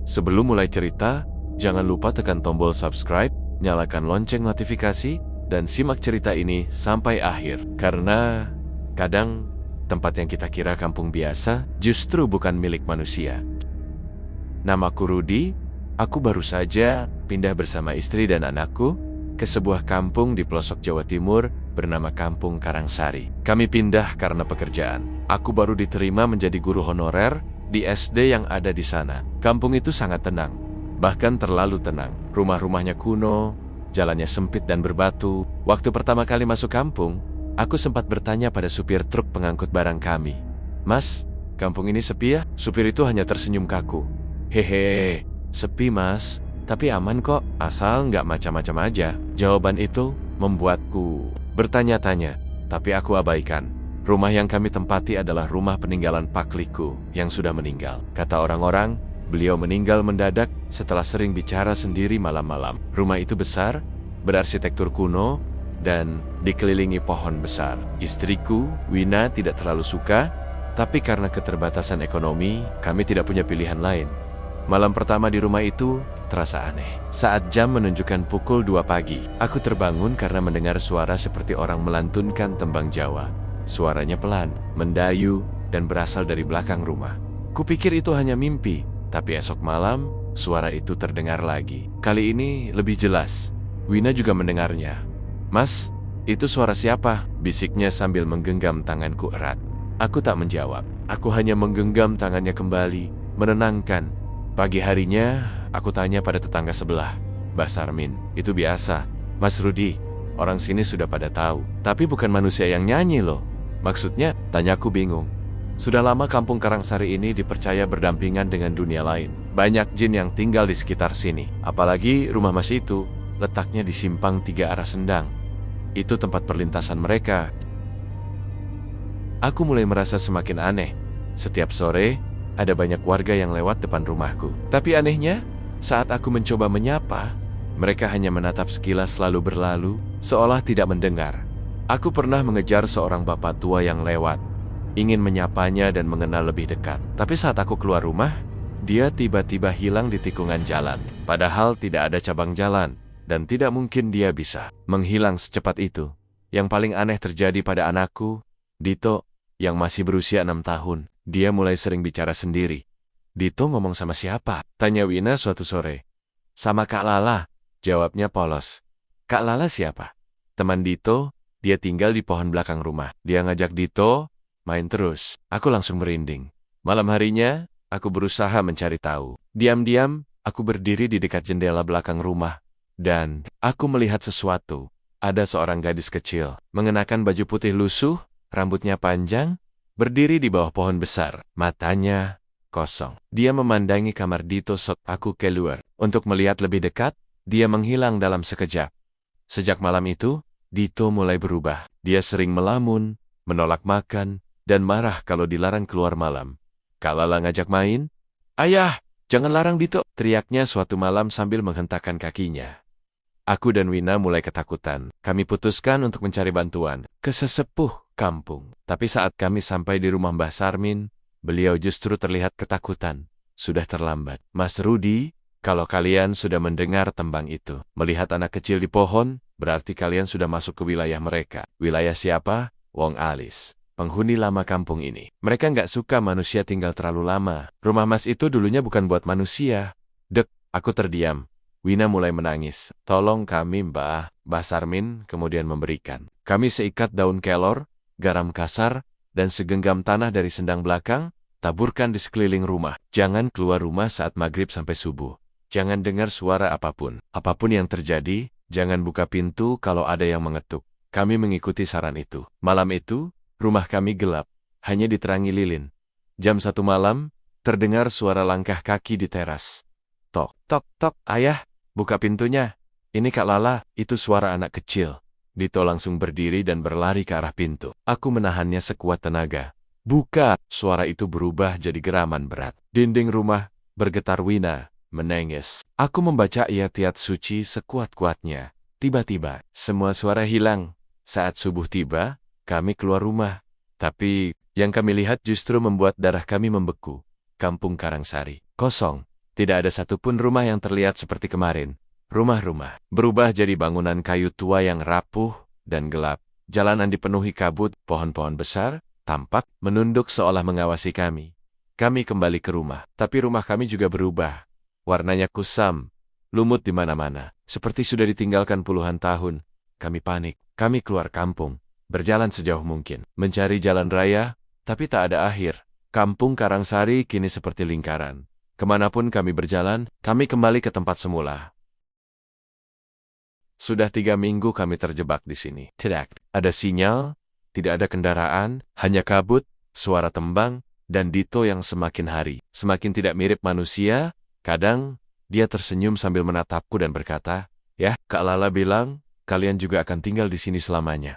Sebelum mulai cerita, jangan lupa tekan tombol subscribe, nyalakan lonceng notifikasi, dan simak cerita ini sampai akhir. Karena kadang tempat yang kita kira kampung biasa justru bukan milik manusia. Namaku Rudi, aku baru saja pindah bersama istri dan anakku ke sebuah kampung di pelosok Jawa Timur bernama Kampung Karangsari. Kami pindah karena pekerjaan. Aku baru diterima menjadi guru honorer di SD yang ada di sana. Kampung itu sangat tenang, bahkan terlalu tenang. Rumah-rumahnya kuno, jalannya sempit dan berbatu. Waktu pertama kali masuk kampung, aku sempat bertanya pada supir truk pengangkut barang kami, "Mas, kampung ini sepi ya?" Supir itu hanya tersenyum kaku. "Hehe, sepi mas, tapi aman kok, asal nggak macam-macam aja." Jawaban itu membuatku bertanya-tanya, tapi aku abaikan. Rumah yang kami tempati adalah rumah peninggalan Pakliku yang sudah meninggal. Kata orang-orang, beliau meninggal mendadak setelah sering bicara sendiri malam-malam. Rumah itu besar, berarsitektur kuno, dan dikelilingi pohon besar. Istriku, Wina, tidak terlalu suka, tapi karena keterbatasan ekonomi, kami tidak punya pilihan lain. Malam pertama di rumah itu terasa aneh. Saat jam menunjukkan pukul 2 pagi, aku terbangun karena mendengar suara seperti orang melantunkan tembang Jawa. Suaranya pelan, mendayu, dan berasal dari belakang rumah. Kupikir itu hanya mimpi, tapi esok malam suara itu terdengar lagi. Kali ini lebih jelas. Wina juga mendengarnya. "Mas, itu suara siapa?" bisiknya sambil menggenggam tanganku erat. Aku tak menjawab. Aku hanya menggenggam tangannya kembali, menenangkan. Pagi harinya, aku tanya pada tetangga sebelah, "Mbah Sarmin, itu biasa. Mas Rudi, orang sini sudah pada tahu. Tapi bukan manusia yang nyanyi loh." "Maksudnya?" tanyaku bingung. Sudah lama kampung Karangsari ini dipercaya berdampingan dengan dunia lain. Banyak jin yang tinggal di sekitar sini. Apalagi rumah mas itu letaknya di simpang 3 arah Sendang. Itu tempat perlintasan mereka. Aku mulai merasa semakin aneh. Setiap sore, ada banyak warga yang lewat depan rumahku. Tapi anehnya, saat aku mencoba menyapa, mereka hanya menatap sekilas lalu berlalu, seolah tidak mendengar. Aku pernah mengejar seorang bapak tua yang lewat, ingin menyapanya dan mengenal lebih dekat. Tapi saat aku keluar rumah, dia tiba-tiba hilang di tikungan jalan. Padahal tidak ada cabang jalan, dan tidak mungkin dia bisa menghilang secepat itu. Yang paling aneh terjadi pada anakku, Dito, yang masih berusia 6 tahun. Dia mulai sering bicara sendiri. "Dito ngomong sama siapa?" tanya Wina suatu sore. "Sama Kak Lala," jawabnya polos. "Kak Lala siapa?" "Teman Dito, dia tinggal di pohon belakang rumah. Dia ngajak Dito main terus." Aku langsung merinding. Malam harinya, aku berusaha mencari tahu. Diam-diam, aku berdiri di dekat jendela belakang rumah. Dan aku melihat sesuatu. Ada seorang gadis kecil, mengenakan baju putih lusuh, rambutnya panjang, berdiri di bawah pohon besar. Matanya kosong. Dia memandangi kamar Dito saat aku keluar. Untuk melihat lebih dekat, dia menghilang dalam sekejap. Sejak malam itu, Dito mulai berubah. Dia sering melamun, menolak makan, dan marah kalau dilarang keluar malam. Kak Lala ngajak main, "Ayah, jangan larang Dito," teriaknya suatu malam sambil menghentakkan kakinya. Aku dan Wina mulai ketakutan. Kami putuskan untuk mencari bantuan ke sesepuh kampung. Tapi saat kami sampai di rumah Mbah Sarmin, beliau justru terlihat ketakutan. Sudah terlambat. "Mas Rudi, kalau kalian sudah mendengar tembang itu, melihat anak kecil di pohon, berarti kalian sudah masuk ke wilayah mereka." "Wilayah siapa?" "Wong Alis, penghuni lama kampung ini. Mereka nggak suka manusia tinggal terlalu lama. Rumah mas itu dulunya bukan buat manusia." Dek, aku terdiam. Wina mulai menangis. "Tolong kami, Mbah." Mbah Sarmin kemudian memberikan kami seikat daun kelor, garam kasar, dan segenggam tanah dari sendang belakang, taburkan di sekeliling rumah. Jangan keluar rumah saat maghrib sampai subuh. Jangan dengar suara apapun. Apapun yang terjadi, jangan buka pintu kalau ada yang mengetuk. Kami mengikuti saran itu. Malam itu, rumah kami gelap, hanya diterangi lilin. Jam 1 malam, terdengar suara langkah kaki di teras. "Tok, tok, tok, ayah, buka pintunya. Ini Kak Lala." Itu suara anak kecil. Dito langsung berdiri dan berlari ke arah pintu. Aku menahannya sekuat tenaga. "Buka!" Suara itu berubah jadi geraman berat. Dinding rumah bergetar. Wina menangis. Aku membaca ayat-ayat suci sekuat-kuatnya. Tiba-tiba, semua suara hilang. Saat subuh tiba, kami keluar rumah. Tapi yang kami lihat justru membuat darah kami membeku. Kampung Karangsari kosong. Tidak ada satupun rumah yang terlihat seperti kemarin. Rumah-rumah berubah jadi bangunan kayu tua yang rapuh dan gelap. Jalanan dipenuhi kabut, pohon-pohon besar tampak menunduk seolah mengawasi kami. Kami kembali ke rumah, tapi rumah kami juga berubah. Warnanya kusam, lumut di mana-mana, seperti sudah ditinggalkan puluhan tahun. Kami panik, kami keluar kampung, berjalan sejauh mungkin, mencari jalan raya, tapi tak ada akhir. Kampung Karangsari kini seperti lingkaran. Kemanapun kami berjalan, kami kembali ke tempat semula. Sudah 3 minggu kami terjebak di sini. Tidak ada sinyal, tidak ada kendaraan, hanya kabut, suara tembang, dan Dito yang semakin hari semakin tidak mirip manusia. Kadang, dia tersenyum sambil menatapku dan berkata, "Ya, Kak Lala bilang, kalian juga akan tinggal di sini selamanya."